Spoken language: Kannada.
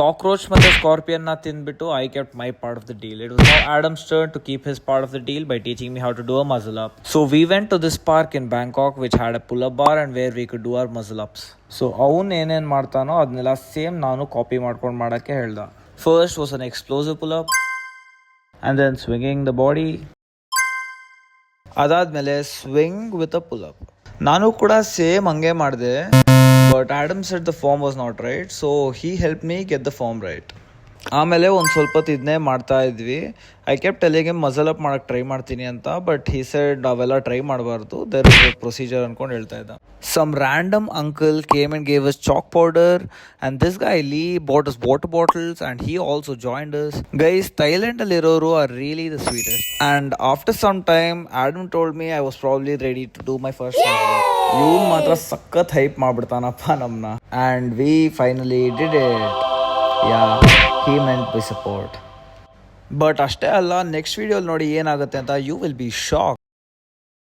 ಕಾಕ್ರೋಚ್ ಮತ್ತು ಸ್ಕಾರ್ಪಿಯನ್ನ ತಿಂದ್ಬಿಟ್ಟು I kept my part of the deal. It was now Adam's turn to keep his part of the deal by teaching me how to do a muscle up. So we went to this park in Bangkok which had a pull up bar and where we could do our muscle ups. So ಅವ್ನು ಏನೇನು ಮಾಡ್ತಾನೋ ಅದನ್ನೆಲ್ಲ ಸೇಮ್ ನಾನು ಕಾಪಿ ಮಾಡ್ಕೊಂಡು ಮಾಡೋಕ್ಕೆ ಹೇಳ್ದ. First was an explosive pull up and then swinging the body. ಅದಾದಮೇಲೆ swing with a pull up. ನಾನು ಕೂಡ ಸೇಮ್ ಹಂಗೆ ಮಾಡಿದೆ. But Adam said the form was not right, so he helped me get the form right. ಆಮೇಲೆ ಒಂದು ಸ್ವಲ್ಪ ಇದನ್ನೇ ಮಾಡ್ತಾ ಇದ್ವಿ. I kept telling him muscle up ಮಾಡೋಕ್ಕೆ ಟ್ರೈ ಮಾಡ್ತೀನಿ ಅಂತ, ಬಟ್ ಹಿ ಸೆಡ್ ಅವೆಲ್ಲ ಟ್ರೈ ಮಾಡಬಾರ್ದು, ದೇರ್ ಇಸ್ ಎ ಪ್ರೊಸೀಜರ್ ಅಂದ್ಕೊಂಡು ಹೇಳ್ತಾ ಇದ್ದ. Some random uncle came and gave us chalk powder and this guy Lee bought us water bottles and he also joined us. Guys, ಥೈಲ್ಯಾಂಡಲ್ಲಿರೋರು are really the sweetest. And after some time Adam told me I was probably ready to do my first. ಇವನು ಮಾತ್ರ ಸಖತ್ ಹೈಪ್ ಮಾಡ್ಬಿಡ್ತಾನಪ್ಪ ನಮ್ಮನ್ನ. And we finally did it. Yeah, he meant by support. But ಅಷ್ಟೇ ಅಲ್ಲ, ನೆಕ್ಸ್ಟ್ ವಿಡಿಯೋಲಿ ನೋಡಿ ಏನಾಗುತ್ತೆ ಅಂತ. You will be shock.